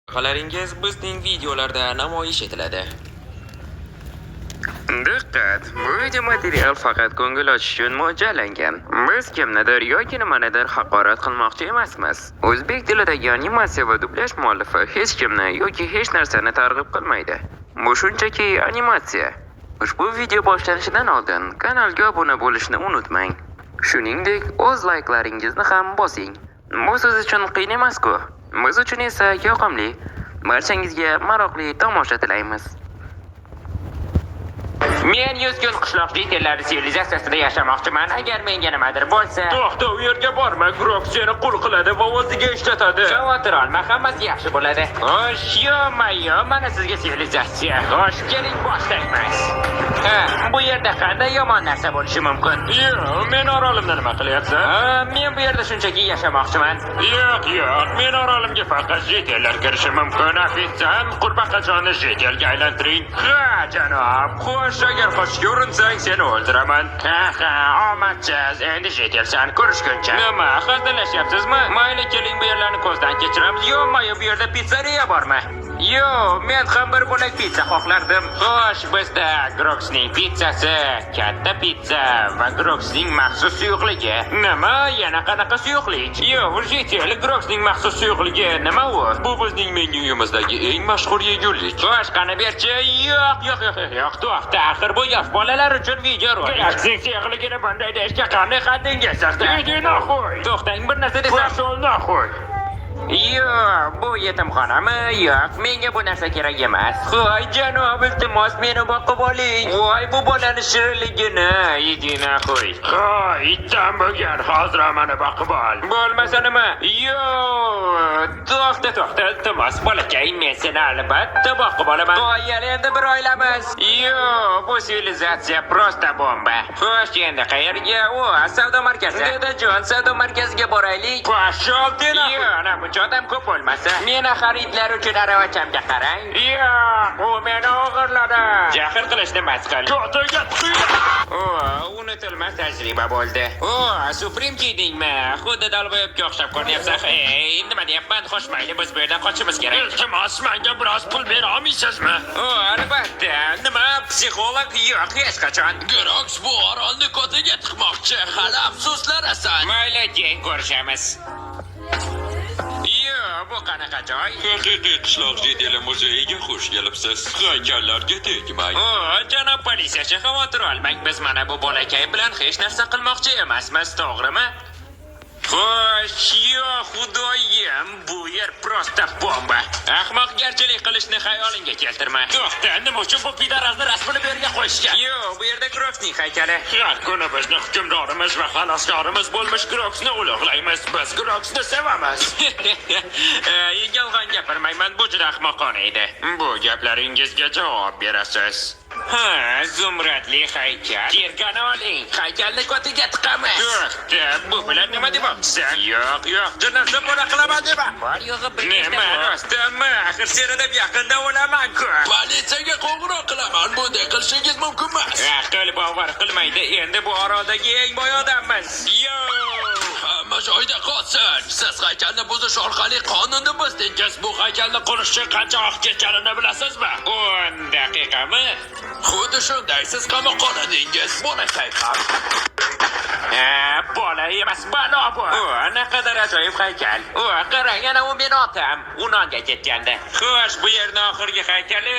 Loyihalaringiz bizning videolarda namoyish etiladi. Diqqat! Bu video material faqat ko'ngil ochish uchun mo'ljallangan. Biz kimnidir yoki nimanidir haqorat qilmoqchi emasmiz. O'zbek tilidagi animatsiya va dublyaj muallifi hech kimni yoki hech narsani targ'ib qilmaydi. Bu shunchaki animatsiya. Ushbu video boshlanishidan oldin kanalga obuna bo'lishni unutmang. Shuningdek, o'z layklaringizni ham bosing. Bu siz uchun qiyin emas-ku. Biz uchun esa yoqimli. Barchangizga maroqli tomosha tilaymiz. Men 100 kun qishloq jitillar sivilizatsiyasida yashamoqchiman. Agar menga nimadir bo'lsa, To'xta, u yerga borma. Grok seni qul qiladi va o'ziga ishlatadi. xavotir olma, hammasi yaxshi bo'ladi. Xo'sh, yo, mana sizga sivilizatsiya. Xo'sh, keling boshlaymiz. Bu yerda qanday yomon narsa bo'lishi mumkin? Yo'q, men orolimda nima qilyapsan? Men bu yerda shunchaki yashamoqchiman. Yo'q, men orolimga faqat jitillar kirishi mumkin. Ofitsiant, qurbaqachonni jitilga aylantiring. Ha, janob. Xo'sh, agar qochishga urinsang, seni o'ldiraman. Ha, omadsiz. Endi jitilsan, ko'rishguncha. Nima, hazillashyapsizmi? Mayli, keling bu yerlarni ko'zdan kechiramiz. Yo'q, bu yerda pizzeriya bormi? Yo'q, men ham bir bo'lak pizza xohlardim. Xo'sh, bizda Groksning pizzasi, katta pizza va Groksning maxsus suyuqligi. Nima? Yana qanaqa suyuqlik? Yo'q, jitil, Groksning maxsus suyuqligi nima u? Bu bizning menyuyimizdagi eng mashhur yegulik. Xo'sh, qani berchi? Yo'q, to'xta. Axir bu yosh bolalar uchun video rolik. Groksning suyuqligini bunday deyishga qanday haddingiz sig'di? To'xtang, bir narsa desam. Yo'q, bu yetimxonami? Yo'q, menga bu narsa kerak emas. Hoy, janob, iltimos meni boqib oling. Voy, bu bolani shirinligini yedina qo'y. Hoy, itdan bo'lgan, hozir meni boqib ol. Bo'lmasa nima? Yo'q, to'xta, iltimos, bolakay, men seni albatta boqib olaman. Qo'ying, endi bir oilamiz. Yo'q, bu sivilizatsiya prosta bomba. Xo'sh, endi qayerga? Savdo markazi. Dadajon, savdo markaziga boraylik. Pashol dena. Yo'q, buncha odam ko'p bo'lmasa. Meni xaridlar uchun aravachamga qarang. Yo'q, u meni o'g'irladi. Jahl qilishni mas qil. Ko'taga Unutilmas tajriba bo'ldi. Supreme kiydingmi? Xuddi Dalboyevga o'xshab ko'ryapsan. Nima deyapman? Xo'sh, mayli, biz bu yerdan qochishimiz kerak. iltimos, menga biroz pul bera olmaysizmi? Albatta. Nima, psixolog? Yo'q, hech qachon. Groks bu orolni ko'taga tiqmoqchi. Hali afsuslanasan. Mayli, keyin ko'rishamiz. Bu qanaqa joy? Haqiqiy qishloq jideli muzeyiga xush kelibsiz. Haykallarga tegmang. Janob politsiyachi, xavotir olmang. Biz mana bu bolakay bilan hech narsa qilmoqchi emasmiz, to'g'rimi? Xo'sh, yo'q, xudoyim, bu yer prosta bomba. Ahmoqgarchilik qilishni xayolingga keltirma. To'xta, nima uchun bu pidarasni rasmini bu yerga qo'yishgan? Yo'q, bu yerda Groksning haykali. Har kuni bizni hukmdorimiz va xaloskorimiz bo'lmish Groksni ulug'laymiz. Biz Groksni sevamiz. Yolg'on gapirmayman, bu juda ahmoqona edi. Bu gaplaringizga javob berasiz. Zumradli haykal. Kirgani oling, haykalni ko'tiga tiqamiz. To'xta, bu bilan nima demoqchisan? Yo'q, jannatda bo'la qilaman dema. Bor yo'g'i bilishda. Nima, rostmi? Axir seni deb yaqinda o'laman-ku. Politsiyaga qo'ng'iroq qilaman. Bunday qilishingiz mumkin emas. Aql bovar qilmaydi. Endi bu oroldagi eng boy odammiz. Hamma joyda qolsin. Siz haykalni buzish orqali qonunni buzdingiz. Bu haykalni qurish uchun qancha vaqt ketganini bilasizmi? 10 daqiqami? Xuddi shunday, siz qamoqqa olinadingiz. Bolakay ham. Bola emas, balo bu. Naqadar ajoyib haykal. Qarang, yana u meni otam. U nonga ketgandi. Xo'sh, bu yerning oxirgi haykali